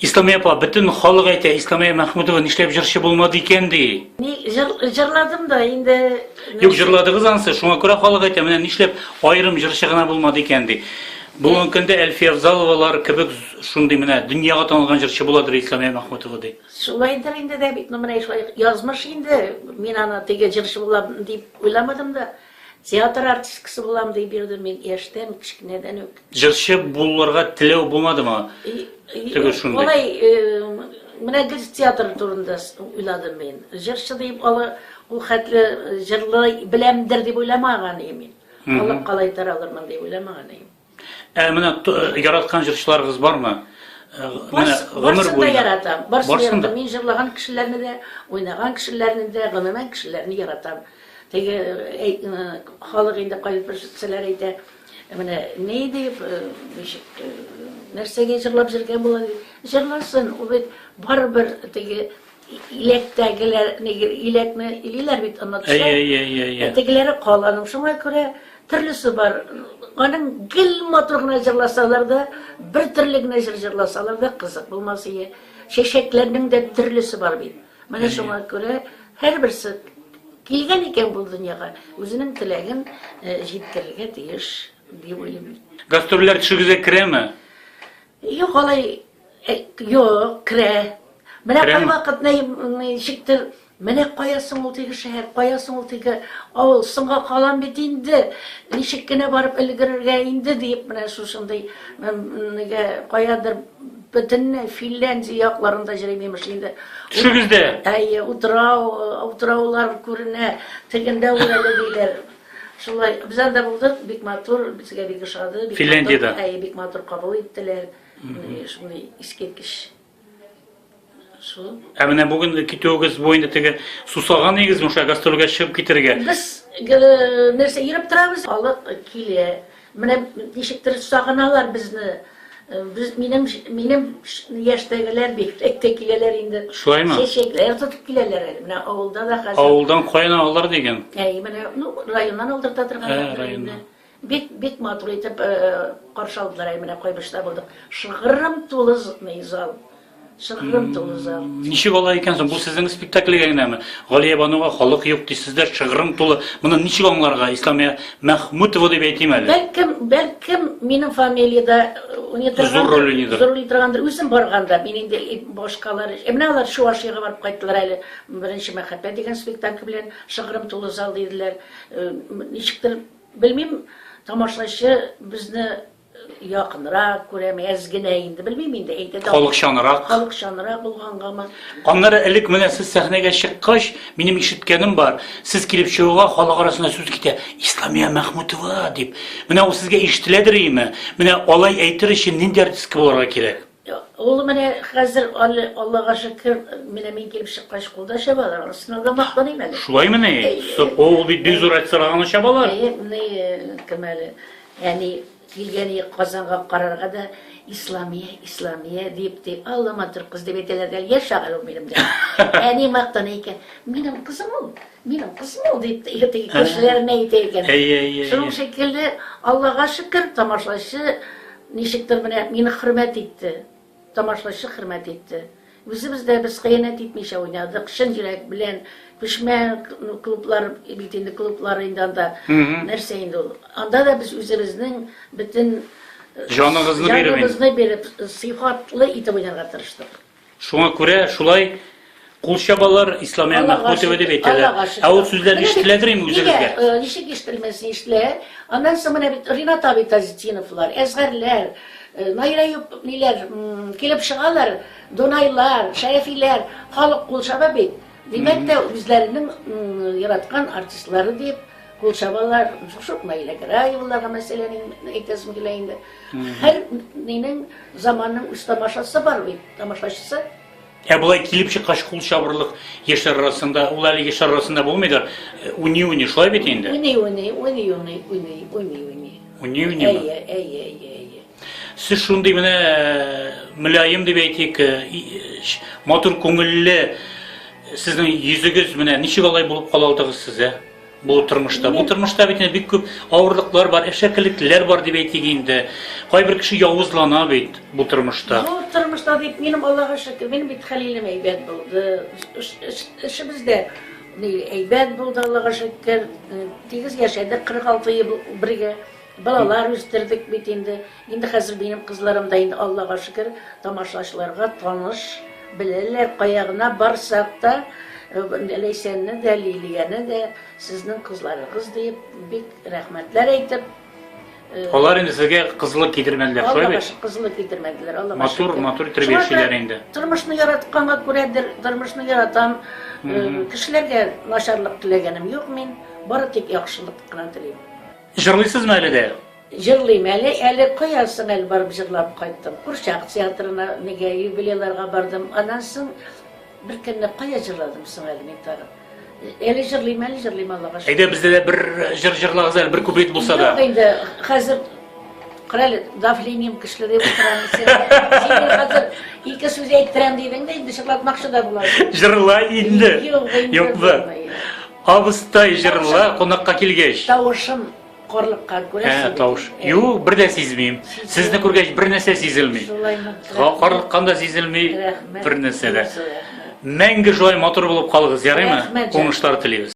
İslamiye apa, bütün halk ayta İslamiye Mahmudova nishlab jirişi bulmadı iken di. Jırladım da indi. Yok jırladığınız ansı, şuna göre halk ayta menen nishlab ayrım jirişi gana bulmadı iken di. Bugün günde Elfiye Avzalovalar kebek şunday mene dünyaga tanılgan jirişi buladır İslamiye Mahmudova di. Şulaydır indi de bit numara yazmış indi. Men ana tege jırışı bulam deyip uylamadım da. Tiyatr artistkisi bulam deyip birdim men eştem kichkineden yok. Jirişi bullarga tilev bulmadı mı? Tege şunday. Olay mene gül tiyatr turunda uyladım men. Jırışı deyip o hatlı jırlı bilemdir deyip uylamagan emin. Allah kalay taralırman deyip uylamagan emin. Mene yaratkan jirişlarınız var mı? Barsında yaratam. Barsında men jırlagan kişilerini de, oynagan kişilerini de, gınaman kişilerini yaratam. Tege halık indi kayıp bir şeyler indi. Ne deyip, nersege jırlap jirgen bolan jırlasın. O bit baribir tege ilektegiler, ilekni ililer bit anlatışlar. Tegileri kalanım. Şuna göre türlüsü var. Onun gil motoruna jırlasalar da, bir türlüğüne jırlasalar da kızık bulması ye. Şeşeklerinin de türlüsü var bit. Mana şuna göre her birisi kelgen eken bu dünyaga özünün tilegin жеткирerге тиеш дип уйлыйм. Gastroller çığıza kire mi? Yok olay yok kire. Mene kay vakit ne şiktir mene koyasın ol tege şehir koyasın ol tege avul sınga kalan bit indi nişikkine barıp ilgirerge indi deyip mene şuşunday koyadır bütün Finlandiya yaklarında jireymiş indi. Çığızda. Ay utravlar kurine tegende öyle deyler. Şulay bizler de bulduk bik matur bizge bir kışadı. Finlandiyada. Ay bik matur kabul ettiler. Şunday isketkiş. Şu. Emine bugün kitoğuz boyunda tege susagan egiz muşa gastrolga çıkıp gitirge. Biz nerse yürüp durabız. Alık kile. Mene nişiktir susaganalar bizni. Biz benim yaştagiler bir ektekiler indi. Şuay mı? Şeşekler tutup kileler. Mene avulda da hazır. Avuldan koyan ağlar degen. Mene rayondan aldırda durgan. Rayondan. Bit matur etip karşıladılar mene koymuşlar bulduk. Şıgırım tuluz neyzal. Şıgırım tuluz al. Nişik olay ekensin, bu sizin spektakliga mi? Galiye Banova halık yok sizler şıgırım tulu. Bunu nişik onlarga İslamiye Mahmudova deb aytayım eli. Belkim menin familiyada Zor rolünidir. Zor rolünidir. Özüm barganda menin de boşkalar. Emnalar şu aşıya barıp kayttılar eli. Birinci Mehape degen spektakl bilen şıgırım tulu zal dediler. Nişiktir bilmem tamaşaşı bizni yakınırak göremezgine indi. Bilmem indi. Halk şanırak. Halk şanırak bulganга mı? Anlara ilik mene siz sahnege çıkkaş, benim işitkenim var. Siz kilip şoğa halk arasında söz kite İslamiye Mahmudova deyip. Mene o sizge iştiledir mi? Mene olay aytır için nindi artistik bolarga kerek? Oğlum mene hazır Allah'a şükür men kelip çıkkaş kulda şabalar arasında maqtanayım eli. Şulay mı ne? O bir düz uğraşsırağını şabalar. Ne kemali. Yani kilgeni Kazan'a kararga da İslamiye deyip Allah'ıma Türk kız deyip eteler yaşagal o benim de. Yani maqtanayken benim kızım ol deyip kişilerine eyteyken. Şunun şekilde Allah'a şükür tamaşaşı nişiktir meni hürmet etti. Tamaşaşı hürmet etti. Bizde biz kıyanet etmişe oynadık. Şın yürek bilen pişme klublar, bitindi klublarından da nerse indi olur. Anda da biz üzerimizden bütün canımızını berip sıfatlı itip oynarga tırıştık. Şuna göre şulay kul şabalar İslamiye Mahmudova deb aytadilar. O sözler iştiledir mi üzerinizge? Nişik iştilmesin iştiler. Ondan sonra Rinat abi Tazitsinovlar, Ezgerler, Nayrayup neler, kelip şıgalar, Donaylar, Şerefiler, halk kul şaba bit. Demek de bizlerinin yaratkan artistleri deyip kul şabalar çok nayle girer. Yıllara meselenin eğitim gileyinde. Her neyin zamanın üst tamaşası var bit, tamaşaçısı. Bulay kilip çıkkaş kul şabırlık yaşlar arasında, ularla yaşlar arasında bulmaydır. Uni şulay bit indi. Uni mi? Siz şunday mene mülayim deb aytayık, motor ko'ngilli sizning yüzügüz mene nechik olay bo'lib qolardingiz size? Bu tırmışta bit bik köp ağırlıklar var, eşeklikler var diye aytganda. Кайбер кеше явызлана бит bu tırmışta. Bu tırmışta deyip benim Allah'a şükür, benim bir halilim eybet buldu. İşimizde eybet buldu Allah'a şükür. 8 yaşadık, 46 yıl birge. Balalar üstürdük bit indi. Şimdi hazır benim kızlarım da indi Allah'a şükür. Tamaşaçılarga tanış, bilirler kayağına barsak da Leysen'in de Liliye'nin de sizin kızlarınız deyip bir rahmetler aytıp Onlar indi sizge kızılık giydirmediler, şöyle Allah'a mi? şükür kızılık getirmediler. Allah'a Matur terbiyesiler indi. Tırmışını yaratkanğa göredir, tırmışını yaratan kişilerge naşarlık dilegenim yok men. Bari tek yaxşılık kına dileyim. Jırlısız mı öyle de? Jırlıyım eli koyarsın el barıp jırlap kayttım. Kurşak tiyatrına nege yubilyalarga bardım. Anansın bir kenne koya jırladım sın elimi tarım. Eli jırlıyım Allah'a şükür. Eyde bizde de bir jırlağızlar, bir kubrit bulsa da. Yok endi hazır Kral dafliniyim kışları oturan sen hazır ilk söz ayttıram dedin de endi şırlatmakçı da bular. Jırla indi. Yok bu. Abıstay jırla konakka kelgeç. Tavuşum korlukka göresiz. Tavuş. Yok bir de sezmeyim. Sizni ko'rgach bir narsa sezilmey. Qorliqqanda sezilmey bir narsa da. Mengi joy motor bo'lib qolg'iz, yaraymi? Qo'nishlar tilaymiz.